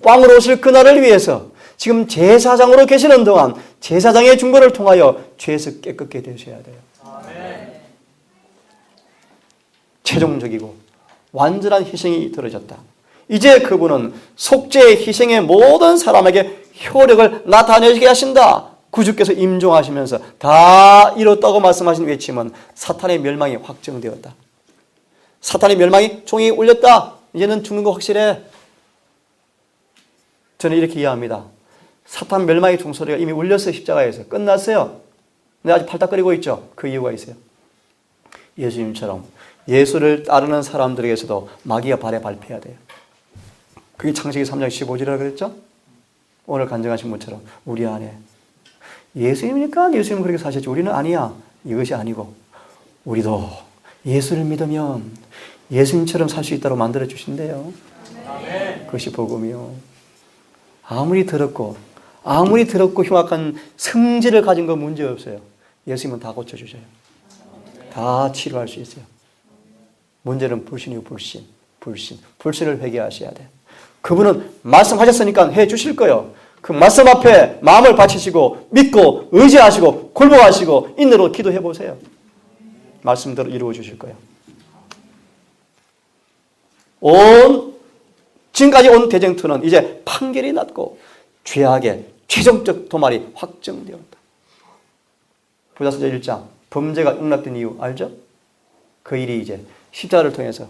왕으로 오실 그날을 위해서 지금 제사장으로 계시는 동안 제사장의 중보를 통하여 죄에서 깨끗게 되셔야 돼요. 아멘. 최종적이고 완전한 희생이 들어졌다. 이제 그분은 속죄의 희생의 모든 사람에게 효력을 나타내게 하신다. 구주께서 임종하시면서 다 이뤘다고 말씀하신 외침은 사탄의 멸망이 확정되었다. 사탄의 멸망이 종이 울렸다. 이제는 죽는 거 확실해. 저는 이렇게 이해합니다. 사탄 멸망의 종소리가 이미 울렸어요. 십자가에서. 끝났어요. 근데 아직 팔딱거리고 있죠. 그 이유가 있어요. 예수님처럼 예수를 따르는 사람들에게서도 마귀가 발에 밟혀야 돼요. 그게 창세기 3장 15절이라고 그랬죠? 오늘 간증하신 분처럼 우리 안에 예수님이니까 예수님 그렇게 사셨지 우리는 아니야. 이것이 아니고 우리도 예수를 믿으면 예수님처럼 살 수 있도록 만들어 주신대요. 아멘. 그것이 복음이요. 아무리 더럽고 흉악한 성질을 가진 건 문제 없어요. 예수님은 다 고쳐주셔요. 다 치료할 수 있어요. 문제는 불신이요. 불신을 회개하셔야 돼요. 그분은 말씀하셨으니까 해 주실 거예요. 그 말씀 앞에 마음을 바치시고 믿고 의지하시고 굴복하시고 인내로 기도해 보세요. 말씀대로 이루어 주실 거예요. 지금까지 온 대쟁투는 이제 판결이 났고 죄악의 최종적 도말이 확정되었다. 부자서적 1장 범죄가 용납된 이유 알죠? 그 일이 이제 십자가를 통해서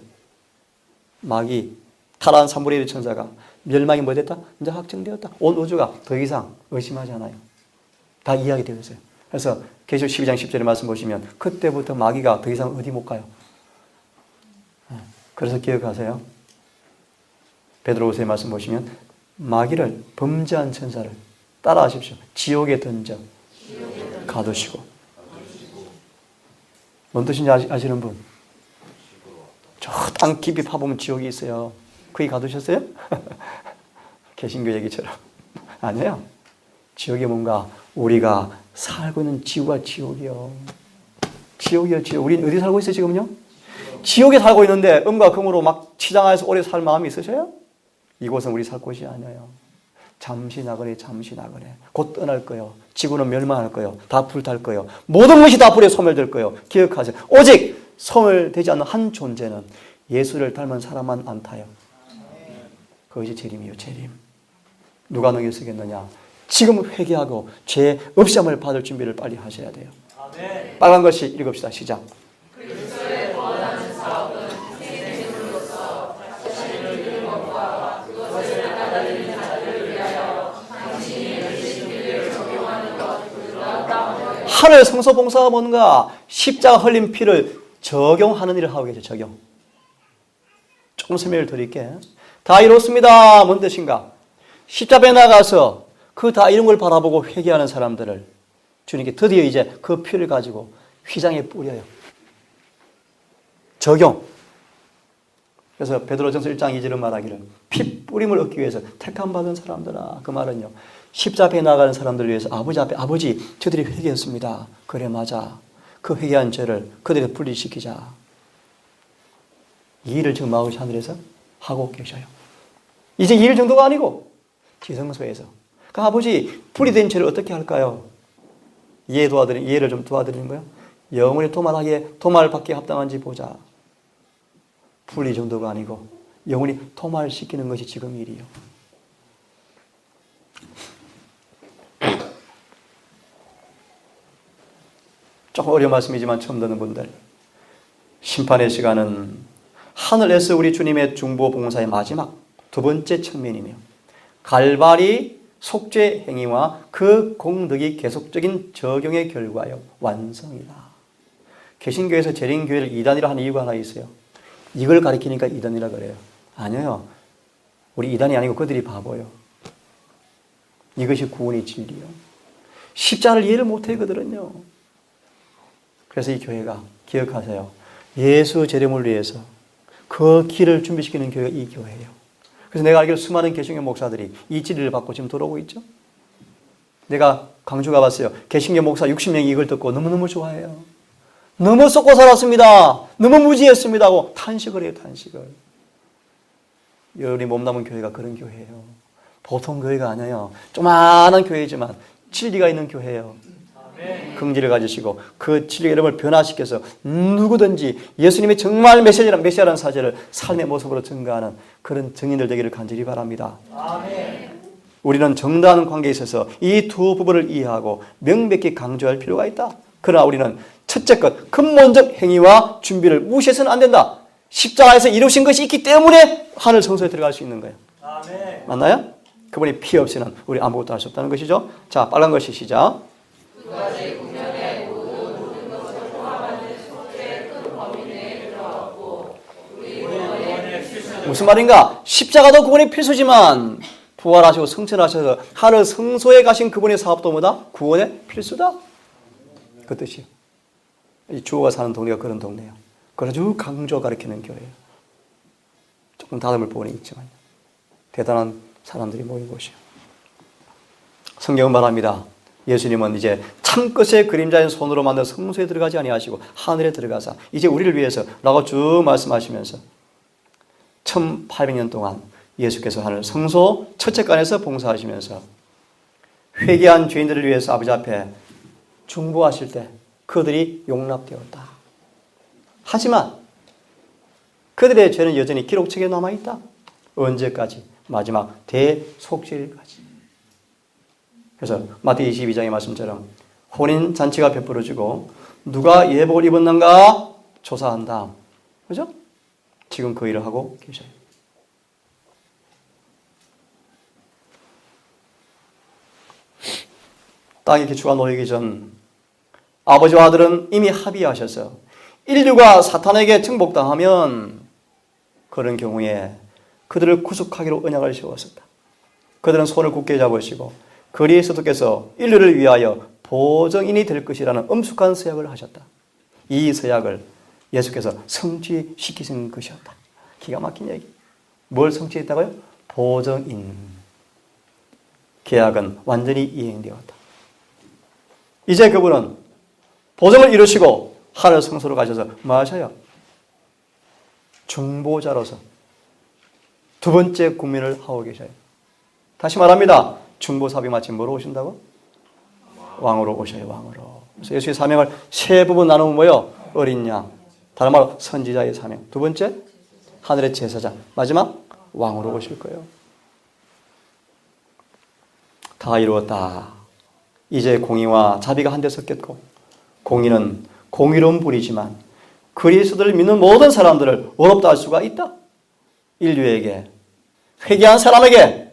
마귀 타락한 3분의 1 천사가 멸망이 뭐 됐다? 이제 확정되었다. 온 우주가 더 이상 의심하지 않아요. 다 이해하게 되어 있어요. 그래서 계시록 12장 10절의 말씀 보시면 그때부터 마귀가 더 이상 어디 못 가요. 그래서 기억하세요. 베드로후서의 말씀 보시면 마귀를 범죄한 천사를 따라하십시오. 지옥에 던져 가두시고. 뭔 뜻인지 아시는 분? 저 땅 깊이 파보면 지옥이 있어요. 거기 가두셨어요? 개신교 얘기처럼. 아니에요. 지옥이 뭔가 우리가 살고 있는 지구가 지옥이요. 지옥이요, 지옥. 우리는 어디 살고 있어요, 지금요? 지옥에 살고 있는데 음과 금으로 막 치장하여서 오래 살 마음이 있으셔요? 이곳은 우리 살 곳이 아니에요. 잠시 나그네, 잠시 나그네. 곧 떠날 거예요. 지구는 멸망할 거예요. 다 불탈 거예요. 모든 것이 다 불에 소멸될 거예요. 기억하세요. 오직 소멸되지 않는 한 존재는 예수를 닮은 사람만 안 타요. 그것이 재림이에요, 재림. 누가 능히 쓰겠느냐? 지금 회개하고 죄 없이함을 받을 준비를 빨리 하셔야 돼요. 아멘. 빨간 글씨 읽읍시다. 시작. 하늘 성소봉사가 뭔가 십자가 흘린 피를 적용하는 일을 하고 계세요. 적용. 조금 설명을 드릴게요. 다 이렇습니다. 뭔 뜻인가? 십자가에 나가서 그 다 이런 걸 바라보고 회개하는 사람들을 주님께 드디어 이제 그 피를 가지고 휘장에 뿌려요. 적용. 그래서 베드로전서 1장 2절은 말하기를 피 뿌림을 얻기 위해서 택함 받은 사람들아. 그 말은요. 십자가에 나가는 사람들을 위해서 아버지 앞에 아버지 저들이 회개했습니다. 그래 맞아. 그 회개한 죄를 그들에게 분리시키자. 이 일을 지금 마을 하늘에서 하고 계셔요. 이제 2일 정도가 아니고 지성소에서. 그 아버지 분리된 죄를 어떻게 할까요? 이해를 좀 도와드리는 거예요. 영원히 도말받기에 합당한지 보자. 분리 정도가 아니고 영원히 도말시키는 것이 지금 일이요. 조금 어려운 말씀이지만 처음 듣는 분들, 심판의 시간은 하늘에서 우리 주님의 중보 봉사의 마지막 두 번째 측면이며 갈바리 속죄 행위와 그 공덕이 계속적인 적용의 결과요 완성이다. 개신교에서 재림교회를 이단이라 하는 이유가 하나 있어요. 이걸 가리키니까 이단이라 그래요. 아니에요. 우리 이단이 아니고 그들이 바보요. 이것이 구원의 진리요. 십자가를 이해를 못해 그들은요. 그래서 이 교회가 기억하세요. 예수 재림을 위해서 그 길을 준비시키는 교회가 이 교회예요. 그래서 내가 알기로 수많은 개신교 목사들이 이 진리를 받고 지금 들어오고 있죠. 내가 광주 가봤어요. 개신교 목사 60명이 이걸 듣고 너무너무 좋아해요. 너무 썩고 살았습니다. 너무 무지했습니다 하고 탄식을 해요. 탄식을. 우리 몸담은 교회가 그런 교회예요. 보통 교회가 아니에요. 조그마한 교회지만 진리가 있는 교회예요. 긍지를 가지시고 그 진리의 이름을 변화시켜서 누구든지 예수님이 정말 메시아라는 사실을 삶의 모습으로 증거하는 그런 증인들 되기를 간절히 바랍니다. 아멘. 우리는 정당한 관계에 있어서 이 두 부분을 이해하고 명백히 강조할 필요가 있다. 그러나 우리는 첫째 것, 근본적 행위와 준비를 무시해서는 안 된다. 십자가에서 이루신 것이 있기 때문에 하늘 성소에 들어갈 수 있는 거예요. 아멘. 맞나요? 그분이 피 없이는 우리 아무것도 할 수 없다는 것이죠. 자, 빨간 것이 시작. 무슨 말인가? 십자가도 구원의 필수지만 부활하시고 승천하셔서 하늘 성소에 가신 그분의 사업도 뭐다? 구원의 필수다. 그 뜻이에요. 이 주호가 사는 동네가 그런 동네예요. 그걸 아주 강조 가르치는 교회예요. 조금 다름을 보니 있지만 대단한 사람들이 모인 곳이에요. 성경은 말합니다. 예수님은 이제 참끝의 그림자인 손으로 만든 성소에 들어가지 아니하시고 하늘에 들어가사 이제 우리를 위해서 라고 쭉 말씀하시면서 1800년 동안 예수께서 하늘 성소 첫째간에서 봉사하시면서 회개한 죄인들을 위해서 아버지 앞에 중보하실 때 그들이 용납되었다. 하지만 그들의 죄는 여전히 기록책에 남아있다. 언제까지? 마지막 대속죄일까지. 그래서 마태복음 22장의 말씀처럼 혼인잔치가 베풀어지고 누가 예복을 입었는가 조사한 다음, 그죠? 지금 그 일을 하고 계셔요. 땅의 기초가 놓이기 전 아버지와 아들은 이미 합의하셔서 인류가 사탄에게 정복당하면 그런 경우에 그들을 구속하기로 언약을 세웠었다. 그들은 손을 굳게 잡으시고 그리스도께서 인류를 위하여 보정인이 될 것이라는 엄숙한 서약을 하셨다. 이 서약을 예수께서 성취시키신 것이었다. 기가 막힌 얘기. 뭘 성취했다고요? 보정인. 계약은 완전히 이행되었다. 이제 그분은 보정을 이루시고 하늘 성소로 가셔서 뭐 하셔요? 중보자로서 두 번째 국민을 하고 계셔요. 다시 말합니다. 중보사비 마치 뭐로 오신다고? 왕으로 오셔요. 왕으로. 그래서 예수의 사명을 세 부분 나누면 뭐요? 어린 양. 다른 말로 선지자의 사명. 두 번째 하늘의 제사장. 마지막 왕으로 오실 거예요. 다 이루었다. 이제 공의와 자비가 한데 섞였고 공의는 공의로운 분이지만 그리스도를 믿는 모든 사람들을 어렵다 할 수가 있다. 인류에게 회개한 사람에게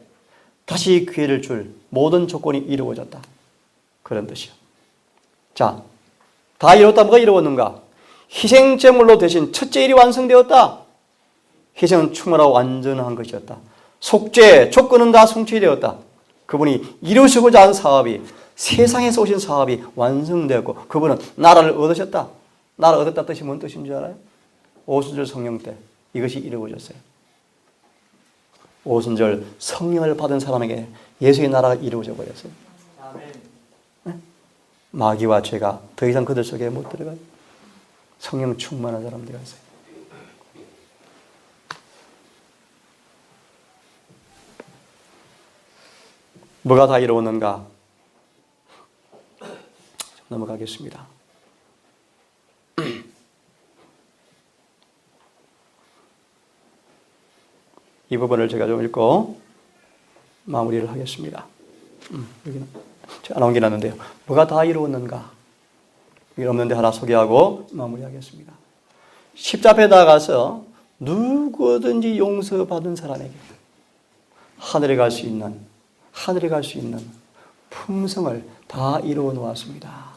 다시 기회를 줄 모든 조건이 이루어졌다. 그런 뜻이요. 자, 다 이뤘다. 뭐가 이루었는가? 희생제물로 대신 첫째 일이 완성되었다. 희생은 충분하고 완전한 것이었다. 속죄, 조건은 다 성취되었다. 그분이 이루시고자 한 사업이 세상에서 오신 사업이 완성되었고 그분은 나라를 얻으셨다. 나라를 얻었다 뜻이 뭔 뜻인 줄 알아요? 오순절 성령 때 이것이 이루어졌어요. 오순절 성령을 받은 사람에게 예수의 나라가 이루어져 버렸어요. 네? 마귀와 죄가 더 이상 그들 속에 못 들어가요. 성령 충만한 사람들이 있어요. 뭐가 다 이루었는가? 넘어가겠습니다. 이 부분을 제가 좀 읽고 마무리를 하겠습니다. 여기는 제가 안 옮겨놨는데요. 뭐가 다 이루었는가? 여기 없는데 하나 소개하고 마무리하겠습니다. 십자가에 나가서 누구든지 용서받은 사람에게 하늘에 갈 수 있는 품성을 다 이루어 놓았습니다.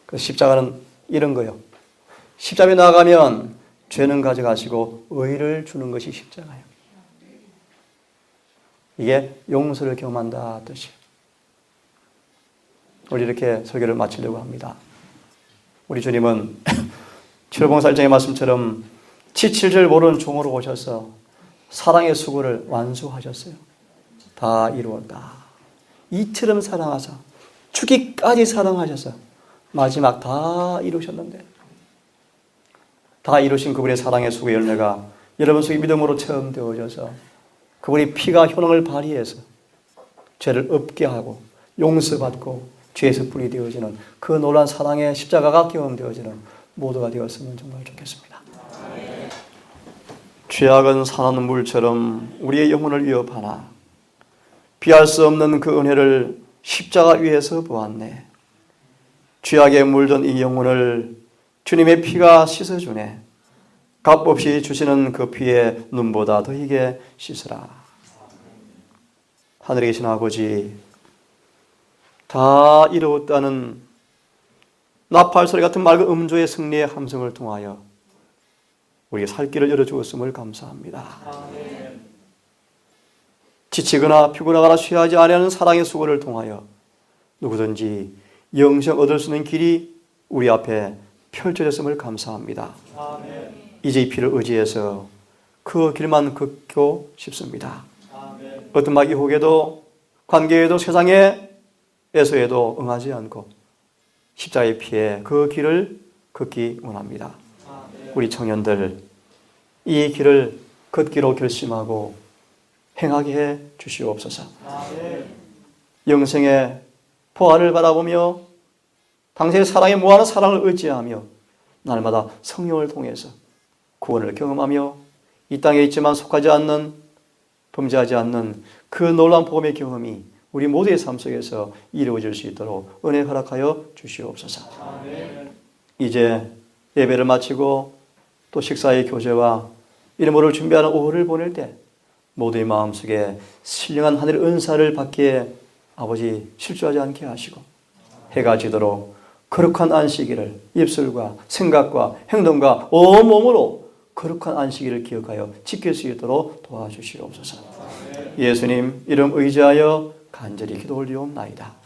그 십자가는 이런 거예요. 십자가에 나가면 죄는 가져가시고 의를 주는 것이 십자가예요. 이게 용서를 경험한다 뜻이에요. 우리 이렇게 설교를 마치려고 합니다. 우리 주님은 칠봉사 1장의 말씀처럼 지칠 줄 모르는 종으로 오셔서 사랑의 수고를 완수하셨어요. 다 이루었다. 이처럼 사랑하사 죽기까지 사랑하셔서 마지막 다 이루셨는데 다 이루신 그분의 사랑의 수고 열매가 여러분 속에 믿음으로 처음 되어져서 그분의 피가 효능을 발휘해서 죄를 없게 하고 용서받고 죄에서 분이 되어지는 그 놀라운 사랑의 십자가가 경험되어지는 모두가 되었으면 정말 좋겠습니다. 죄악은 산한 물처럼 우리의 영혼을 위협하나 피할 수 없는 그 은혜를 십자가 위에서 보았네. 죄악에 물든 이 영혼을 주님의 피가 씻어주네. 값없이 주시는 그 피에 눈보다 더이게 씻으라. 하늘에 계신 아버지, 다 이루었다는 나팔 소리 같은 맑은 음조의 승리의 함성을 통하여 우리의 살 길을 열어주었음을 감사합니다. 아멘. 지치거나 피곤하거나 쉬하지 아니하는 사랑의 수고를 통하여 누구든지 영생 얻을 수 있는 길이 우리 앞에 펼쳐졌음을 감사합니다. 아멘. 이제 이 피를 의지해서 그 길만 걷고 싶습니다. 아멘. 어떤 마귀 혹에도 관계에도 세상에서에도 응하지 않고 십자가의 피에 그 길을 걷기 원합니다. 아멘. 우리 청년들 이 길을 걷기로 결심하고 행하게 해 주시옵소서. 아멘. 영생의 보화를 바라보며 당신의 사랑에 무한한 사랑을 의지하며 날마다 성령을 통해서 구원을 경험하며 이 땅에 있지만 속하지 않는, 범죄하지 않는 그 놀라운 복음의 경험이 우리 모두의 삶 속에서 이루어질 수 있도록 은혜 허락하여 주시옵소서. 이제 예배를 마치고 또 식사의 교제와 이름으로 준비하는 오후를 보낼 때 모두의 마음속에 신령한 하늘의 은사를 받기에 아버지 실수하지 않게 하시고 해가 지도록 거룩한 안식일을 입술과 생각과 행동과 온몸으로 거룩한 안식일을 기억하여 지킬 수 있도록 도와주시옵소서. 예수님 이름 의지하여 간절히 기도 올리옵나이다.